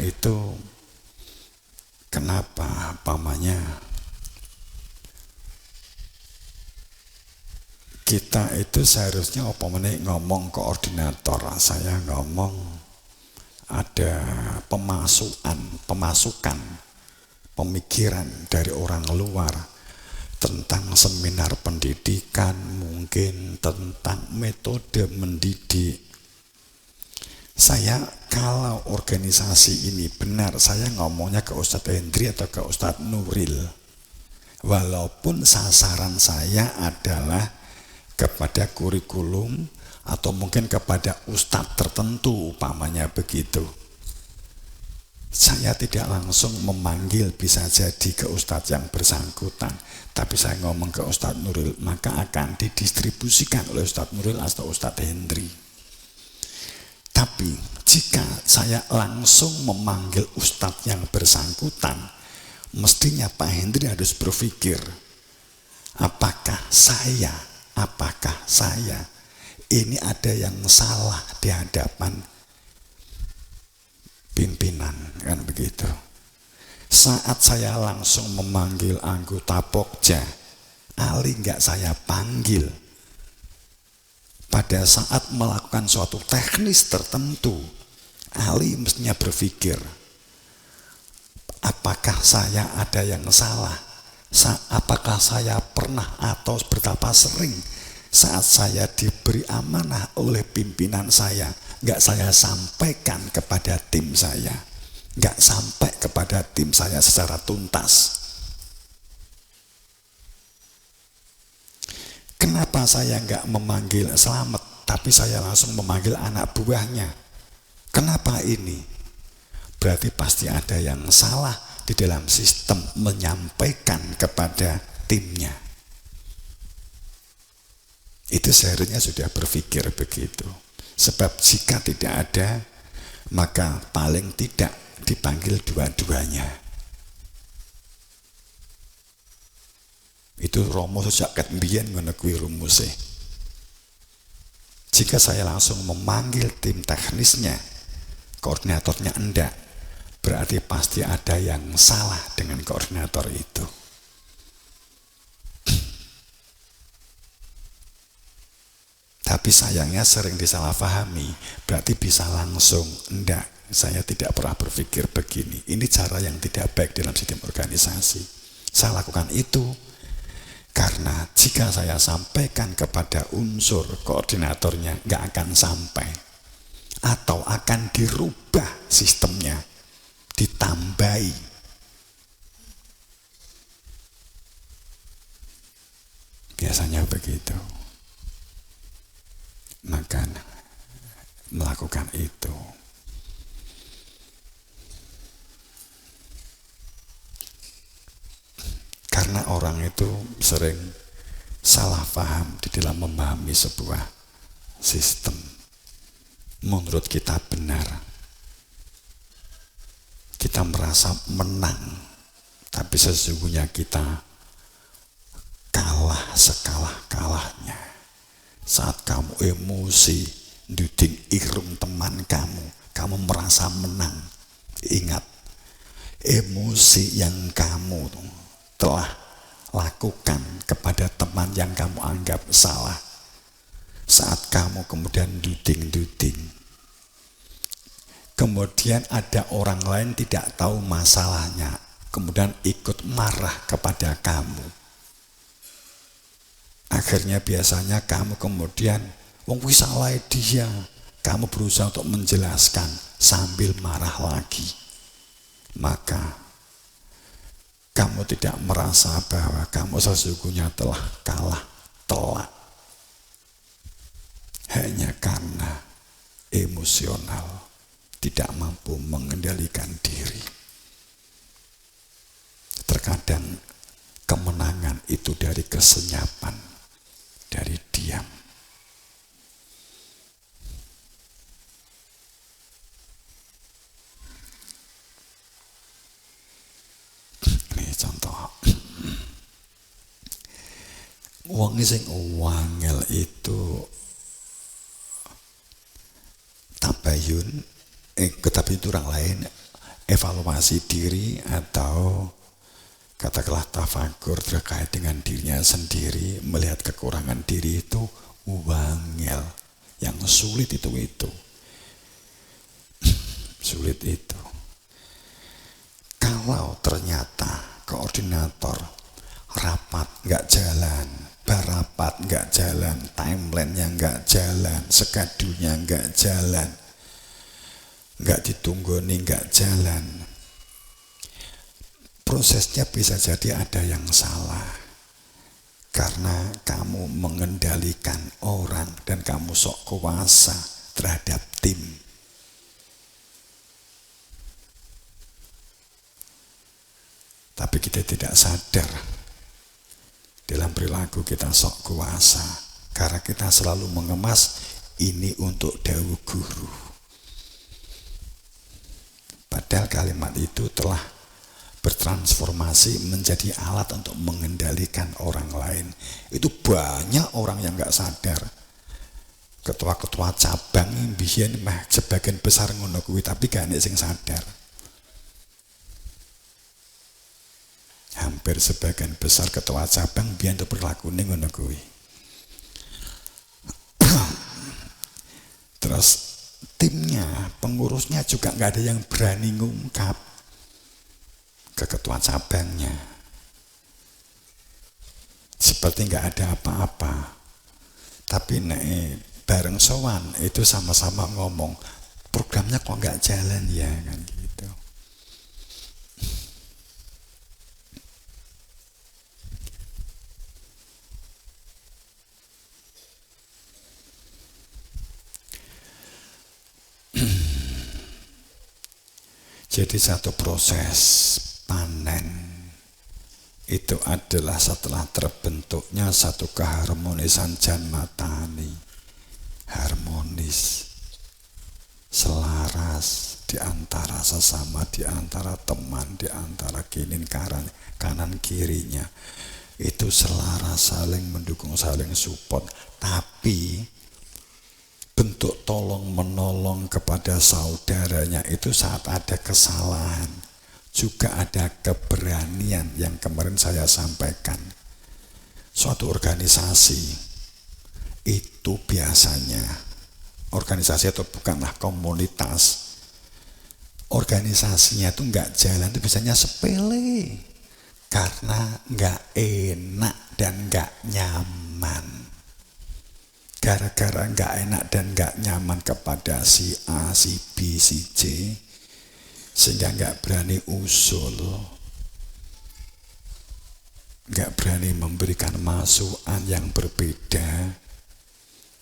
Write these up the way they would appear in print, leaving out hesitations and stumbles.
itu kenapa pamannya kita itu seharusnya ngomong koordinator, saya ngomong ada pemasukan pemikiran dari orang luar tentang seminar pendidikan, mungkin tentang metode mendidik. Saya kalau organisasi ini benar, saya ngomongnya ke Ustadz Hendri atau ke Ustadz Nuril. Walaupun sasaran saya adalah kepada kurikulum atau mungkin kepada ustadz tertentu, umpamanya begitu. Saya tidak langsung memanggil, bisa jadi ke ustadz yang bersangkutan, tapi saya ngomong ke Ustadz Nuril, maka akan didistribusikan oleh Ustadz Nuril atau Ustadz Hendri. Tapi jika saya langsung memanggil ustadz yang bersangkutan, mestinya Pak Hendri harus berpikir, apakah saya ini ada yang salah di hadapan pimpinan, kan begitu. Saat saya langsung memanggil anggota Pokja, Ali nggak saya panggil. Pada saat melakukan suatu teknis tertentu, Ali mestinya berpikir, apakah saya ada yang salah? Apakah saya pernah atau betapa sering saat saya diberi amanah oleh pimpinan saya, nggak saya sampaikan kepada tim saya, nggak sampai kepada tim saya secara tuntas. Kenapa saya nggak memanggil Selamat, tapi saya langsung memanggil anak buahnya? Kenapa ini? Berarti pasti ada yang salah di dalam sistem menyampaikan kepada timnya. Itu seharusnya sudah berpikir begitu. Sebab jika tidak ada, maka paling tidak dipanggil dua-duanya. Itu Romo sejak kembiyen menekui rumusnya. Jika saya langsung memanggil tim teknisnya, koordinatornya enggak, berarti pasti ada yang salah dengan koordinator itu. Tapi sayangnya sering disalahpahami, berarti bisa langsung. Enggak, saya tidak pernah berpikir begini. Ini cara yang tidak baik dalam sistem organisasi. Saya lakukan itu karena jika saya sampaikan kepada unsur koordinatornya, nggak akan sampai. Atau akan dirubah sistemnya, ditambahi. Biasanya begitu. Maka melakukan itu. Karena orang itu sering salah paham di dalam memahami sebuah sistem. Menurut kita benar, kita merasa menang, tapi sesungguhnya kita kalah sekalah-kalahnya. Saat kamu emosi, duding irung teman kamu merasa menang. Ingat, emosi yang kamu telah lakukan kepada teman yang kamu anggap salah, saat kamu kemudian duding, kemudian ada orang lain tidak tahu masalahnya, kemudian ikut marah kepada kamu, akhirnya biasanya kamu kemudian wong wis salah dia, kamu berusaha untuk menjelaskan sambil marah lagi. Maka kamu tidak merasa bahwa kamu sesungguhnya telah kalah telak. Hanya karena emosional, tidak mampu mengendalikan diri. Terkadang kemenangan itu dari kesenyapan, dari diam. Ini contoh. Wong sing wangel itu tabayun, tapi itu orang lain evaluasi diri atau katakanlah tafakur terkait dengan dirinya sendiri, melihat kekurangan diri itu wangel. Yang sulit itu. Sulit itu. Kalau ternyata koordinator rapat nggak jalan, barapat nggak jalan, timelinenya nggak jalan, skedulnya nggak jalan, nggak ditunggoni nggak jalan, prosesnya bisa jadi ada yang salah karena kamu mengendalikan orang dan kamu sok kuasa terhadap tim. Tapi kita tidak sadar dalam perilaku kita sok kuasa karena kita selalu mengemas ini untuk dawuh guru. Padahal kalimat itu telah bertransformasi menjadi alat untuk mengendalikan orang lain. Itu banyak orang yang nggak sadar. Ketua-ketua cabang biyen mah sebagian besar ngono kuwi tapi gak nek sing sadar. Hampir sebagian besar ketua cabang biyen itu berlakune ngono kuwi. Terus timnya, pengurusnya juga nggak ada yang berani ngungkap ke ketua cabangnya. Seperti nggak ada apa-apa. Tapi bareng sowan itu sama-sama ngomong, programnya kok nggak jalan ya kan gitu. Jadi satu proses panen itu adalah setelah terbentuknya satu keharmonisan janmatani, harmonis, selaras di antara sesama, di antara teman, di antara kanan kirinya. Itu selaras, saling mendukung, saling support. Tapi bentuk tolong menolong kepada saudaranya itu saat ada kesalahan, juga ada keberanian yang kemarin saya sampaikan. Suatu organisasi itu biasanya, organisasi itu bukanlah komunitas, organisasinya itu nggak jalan itu biasanya sepele karena nggak enak dan nggak nyaman. Gara-gara nggak enak dan nggak nyaman kepada si A, si B, si C, sehingga nggak berani usul, nggak berani memberikan masukan yang berbeda,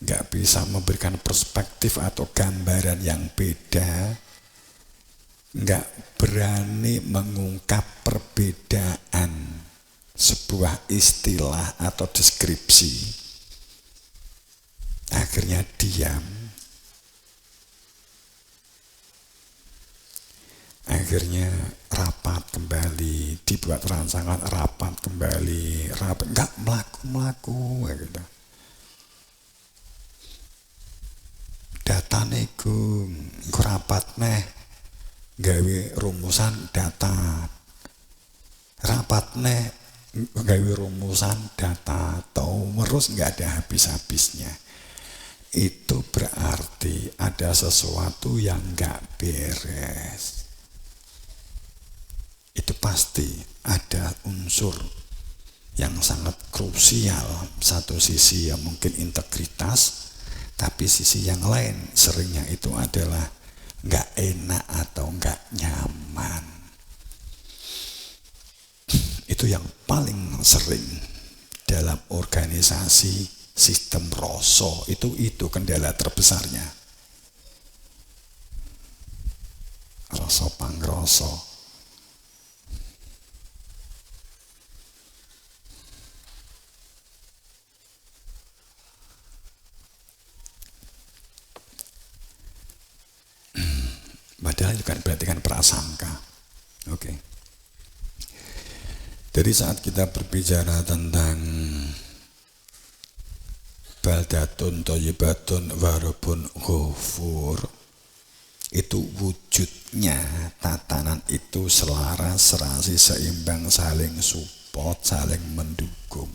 nggak bisa memberikan perspektif atau gambaran yang beda, nggak berani mengungkap perbedaan sebuah istilah atau deskripsi. Akhirnya diam. Akhirnya rapat kembali, dibuat rancangan rapat kembali, rapat enggak melaku gitu. Data nego rapat neh gawe rumusan data. Rapat neh gawe rumusan data, tahu terus enggak ada habis-habisnya. Itu berarti ada sesuatu yang nggak beres. Itu pasti ada unsur yang sangat krusial. Satu sisi yang mungkin integritas, tapi sisi yang lain seringnya itu adalah nggak enak atau nggak nyaman. Itu yang paling sering dalam organisasi. Sistem rasa itu kendala terbesarnya. Rasa pangrasa. Padahal juga berarti kan prasangka. Oke. Jadi saat kita berbicara tentang baldatun thayyibatun warabun ghafur, itu wujudnya tatanan itu selaras, serasi, seimbang, saling support, saling mendukung.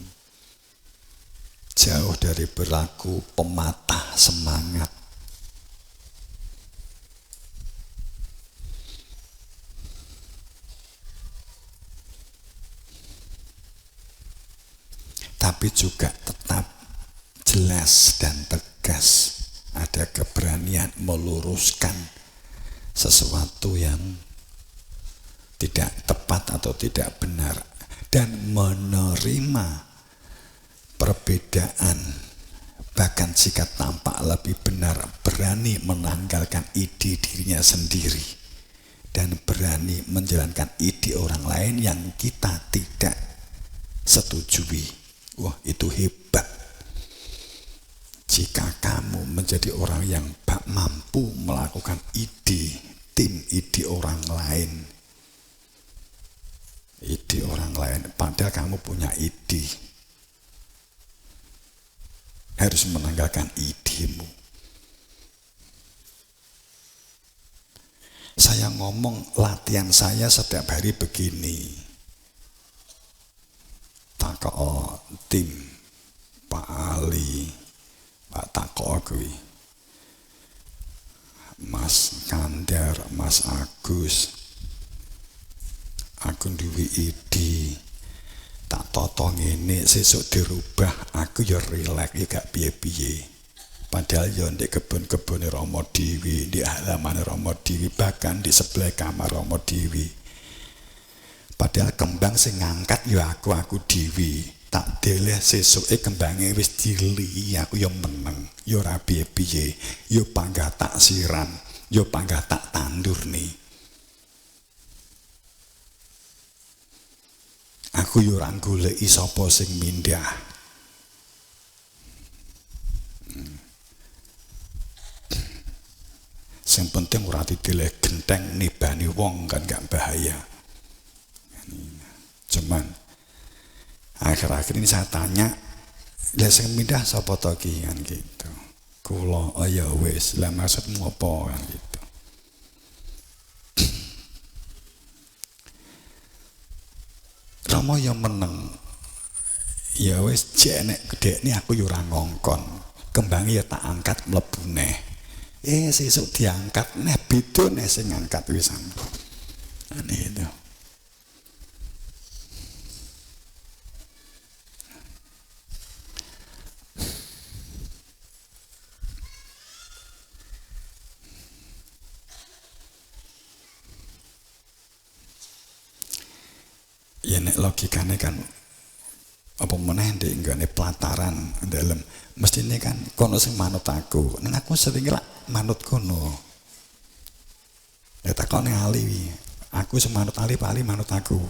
Jauh dari berlaku pematah semangat. Tapi juga tetap jelas dan tegas. Ada keberanian meluruskan sesuatu yang tidak tepat atau tidak benar. Dan menerima perbedaan. Bahkan jika tampak lebih benar, berani menanggalkan ide dirinya sendiri. Dan berani menjalankan ide orang lain yang kita tidak setujui. Wah, itu hebat. Jika kamu menjadi orang yang mampu melakukan ide, ide orang lain. Ide orang lain, padahal kamu punya ide. Harus menanggalkan idemu. Saya ngomong latihan saya setiap hari begini. Takok tim Pak Ali, Pak Takok kuwi, Mas Kandar, Mas Agus, aku duwe ide, tak totong ini sesuk dirubah, aku ya rileks ya gak piye-piye. Padahal ya di kebun-kebun Rama Dewi, di halaman Rama Dewi, bahkan di sebelah kamar Rama Dewi. Padahal kembang sing ngangkat ya aku dewi. Tak deleh sesuke kembange wis dili, aku ya meneng, ya ora piye-piye, ya panggah tak siram, ya panggah tak tandur nih. Aku ya ora goleki sapa sing mindah. Sing penting ora dideleh genteng nibani wong kan gak bahaya. Cuman akhir-akhir ini saya tanya, lah sing mindah sapa to ki kan gitu. Kula oh ya wis, lah maksudmu apa kan gitu. Rama ya meneng. Ya wis jek nek gedhekne aku ya ora ngongkon. Kembange ya tak angkat mlebu neh. Sesuk diangkat neh beda neh sing ngangkat wisan. Aneh itu. Ya nek logikane kan apa meneh ndek nggone pelataran dalem mestine kan kono sing manut aku. Nang aku sering rak manut kono. Ya takone Ali. Aku sing manut Ali, Pak Ali manut aku.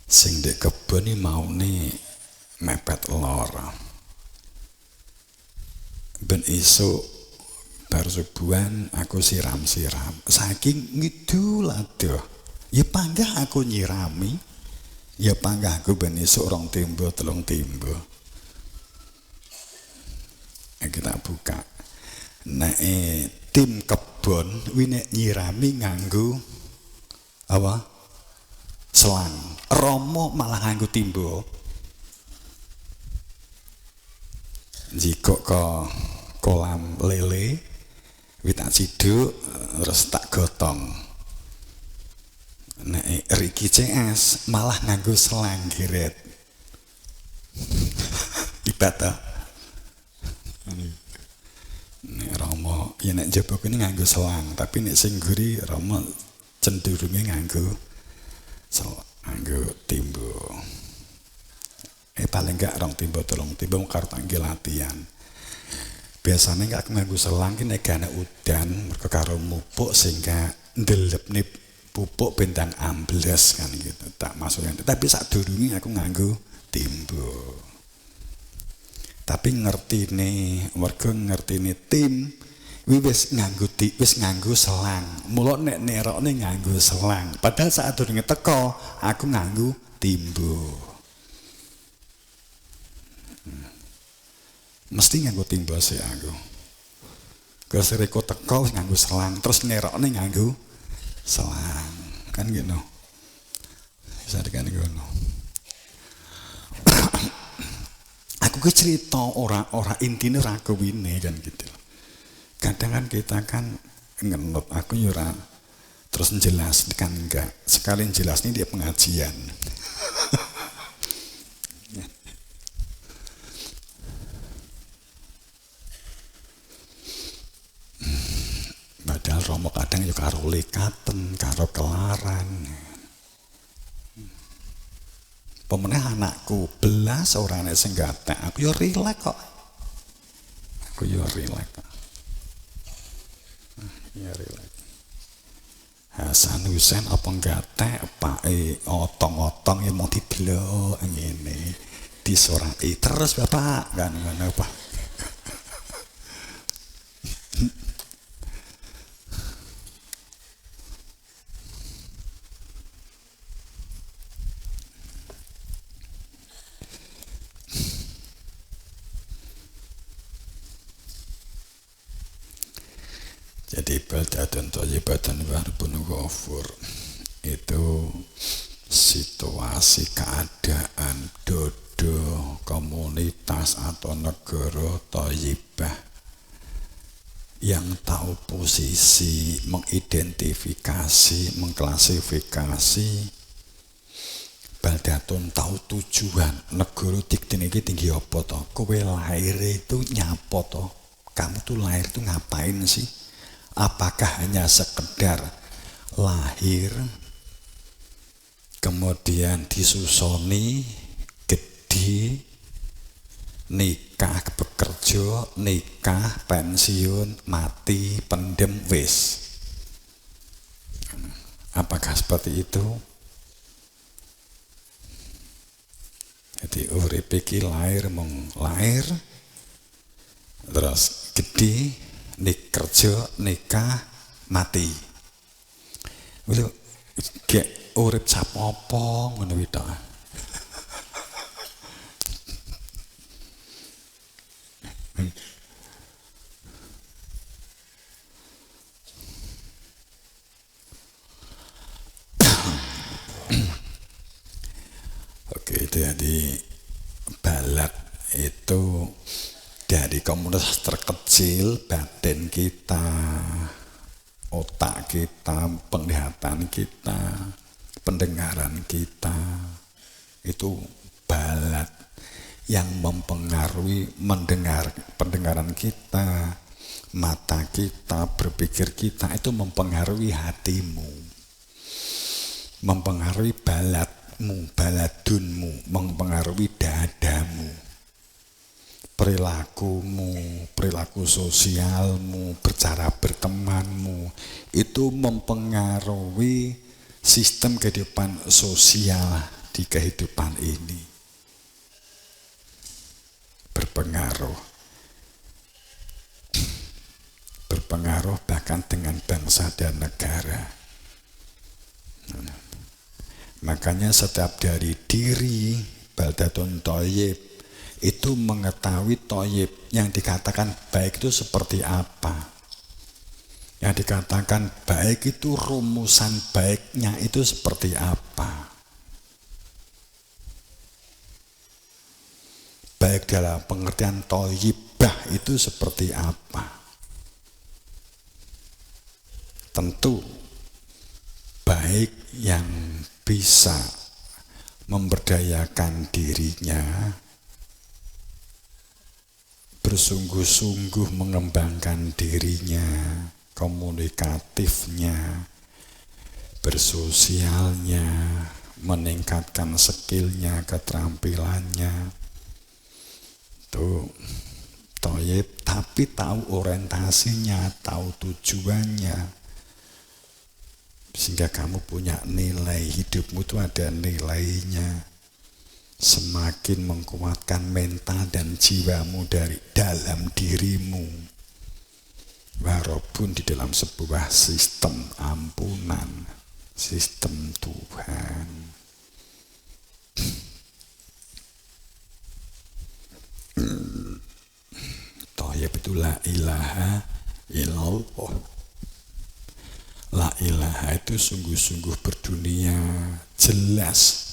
Sing dek kebon iki maune mepet lara. Ben esuk bar subuhan aku siram-siram. Saking ngidul adoh. Ya panggah aku nyirami. Ya panggah aku ben esuk 2 timbo 3 timbo. Kita buka. Nek tim kebon kuwi nek nyirami nganggo apa? Selang. Romo malah nganggo timbo. Jika ke kolam lele, tak ciduk, terus tak gotong. Nek Riki CS malah nganggo selang giret. Ibadah. Nek Romo, ya nek jebok ini nganggo selang, tapi nek sing guri Romo cenderungnya nganggo timbo. Paling gak 2 timbo 3 timbo karo tanggil latihan. Biasanya gak nganggo selang ki nek ana udan mergo karo mupuk sehingga ndelepne pupuk bentang ambles kan gitu. Tak masuknya. Tapi sadurunge aku nganggo timbo. Tapi ngertine mergo ngertine tim wis nganggo selang. Mula nek nerokne nganggo selang. Padahal saat durunge teko aku nganggo timbo. Mesti nganggo timbo sih aku. Kesereko teko wis nganggo selang, terus nerokne nganggo selang. Kan gitu. Bisa kan ngono. Aku ki cerita ora intine ora kuwine kan gitu. Kadang kan kita kan ngenut aku yo ora terus menjelaskan enggak. Sekali jelasnya dia pengajian. Padahal Romo kadang yo karo lekaten, karo kelaran. Pemeneh anakku belas orang sing gatek, aku yo rileks kok. Aku yo rileks kok. Ya rileks. Hasan Husain apa gatek, pake otong-otong ya mau diblok ngene. Disoraki terus Bapak, kan ngono Pak. Jadi baldatun thayyibatan wa rabbun ghafur itu situasi keadaan dodo komunitas atau negara thayyibah yang tahu posisi, mengidentifikasi, mengklasifikasi. Baldatun tahu tujuan negara dikten iki tinggi apa to? Kowe lahir itu nyapa to? Kamu tuh lahir tuh ngapain sih? Apakah hanya sekedar lahir, kemudian disusoni, gede, nikah, bekerja, nikah, pensiun, mati, pendem, wis. Apakah seperti itu? Jadi urip iki lahir mung lahir, terus gede, kerja, nikah, mati. Wis gek urip sapopo ngono kuwi tok. Oke, jadi balad itu dari komunitas terkecil, batin kita, otak kita, penglihatan kita, pendengaran kita, itu balad yang mempengaruhi pendengaran kita, mata kita, berpikir kita, itu mempengaruhi hatimu, mempengaruhi baladmu, baladunmu, mempengaruhi dadamu. Perilaku sosialmu, bercara bertemanmu, itu mempengaruhi sistem kehidupan sosial di kehidupan ini. Berpengaruh bahkan dengan bangsa dan negara. Makanya setiap dari diri baldatun thayyib itu mengetahui thayyib, yang dikatakan baik itu seperti apa. Yang dikatakan baik itu rumusan baiknya itu seperti apa. Baik dalam pengertian thayyibah itu seperti apa. Tentu baik yang bisa memberdayakan dirinya, bersungguh-sungguh mengembangkan dirinya, komunikatifnya, bersosialnya, meningkatkan skillnya, keterampilannya. Tuh, thayyib, tapi tahu orientasinya, tahu tujuannya. Sehingga kamu punya nilai, hidupmu itu ada nilainya. Semakin menguatkan mental dan jiwamu dari dalam dirimu. Walaupun di dalam sebuah sistem ampunan, sistem Tuhan. Thayyib itu la ilaha illallah. La ilaha itu sungguh-sungguh berdunia, jelas.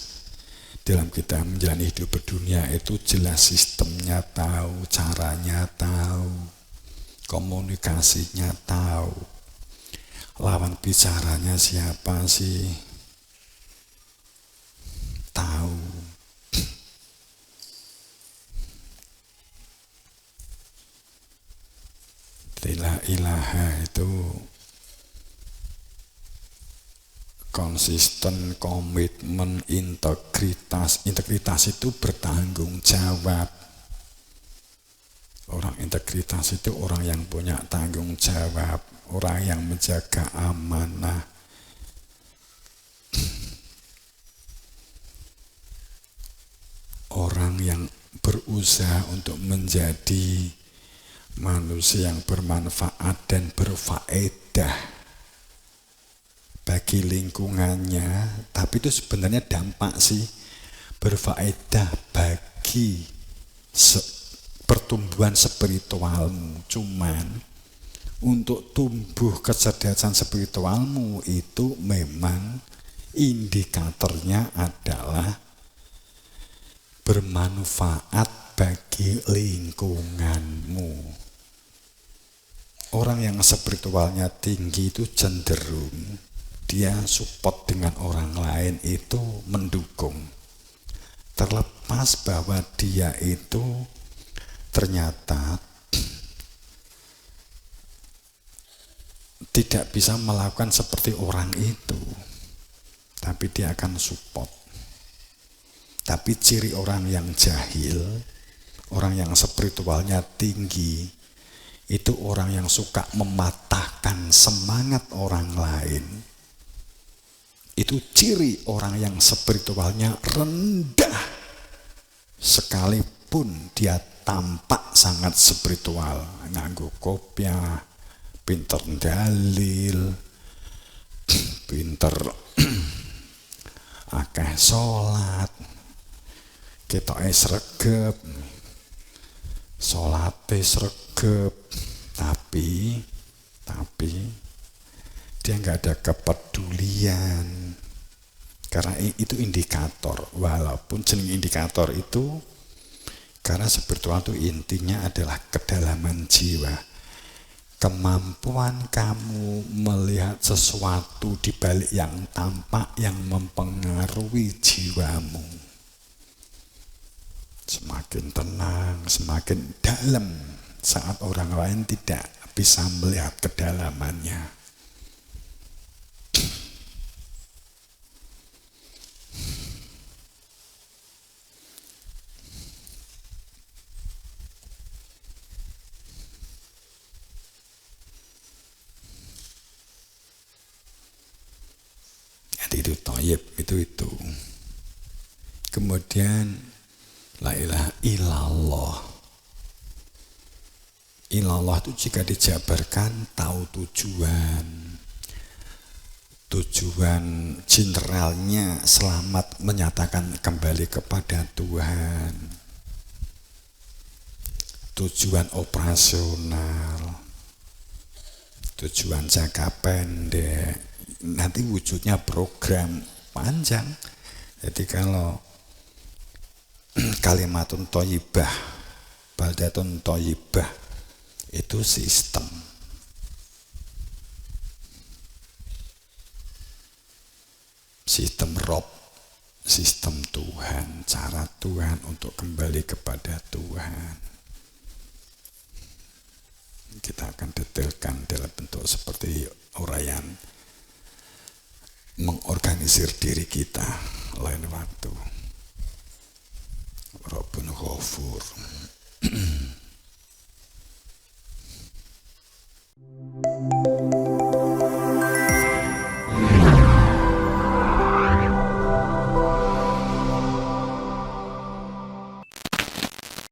Dalam kita menjalani hidup berdunia itu jelas sistemnya tahu, caranya tahu, komunikasinya tahu, lawan bicaranya siapa sih, tahu. La ilaha itu konsisten, komitmen, integritas. Integritas itu bertanggung jawab. Orang integritas itu orang yang punya tanggung jawab, orang yang menjaga amanah. Orang yang berusaha untuk menjadi manusia yang bermanfaat dan berfaedah bagi lingkungannya, tapi itu sebenarnya dampak sih, berfaedah bagi pertumbuhan spiritualmu. Cuman untuk tumbuh kecerdasan spiritualmu itu memang indikatornya adalah bermanfaat bagi lingkunganmu. Orang yang spiritualnya tinggi itu cenderung dia support dengan orang lain, itu mendukung. Terlepas bahwa dia itu ternyata tidak bisa melakukan seperti orang itu, tapi dia akan support. Tapi ciri orang yang jahil, orang yang spiritualnya tinggi, itu orang yang suka mematahkan semangat orang lain. Itu ciri orang yang spiritualnya rendah, sekalipun dia tampak sangat spiritual, nganggo kopiah, pinter dalil, pinter akeh sholat, ketoke sregep, sholate sregep, tapi dia nggak ada kepedulian. Karena itu indikator, walaupun jenis indikator itu, karena spiritual itu intinya adalah kedalaman jiwa, kemampuan kamu melihat sesuatu di balik yang tampak yang mempengaruhi jiwamu. Semakin tenang, semakin dalam saat orang lain tidak bisa melihat kedalamannya. Jadi itu thayyib, itu. Kemudian la ilaha illallah. Ilallah itu jika dijabarkan tahu tujuan generalnya selamat, menyatakan kembali kepada Tuhan. Tujuan operasional, tujuan jangka pendek, nanti wujudnya program panjang. Jadi kalau kalimatun thayyibah, baldatun thayyibah, itu sistem. Sistem Rob, sistem Tuhan, cara Tuhan untuk kembali kepada Tuhan. Kita akan detailkan dalam bentuk seperti uraian mengorganisir diri kita lain waktu. Rabbun Ghafur.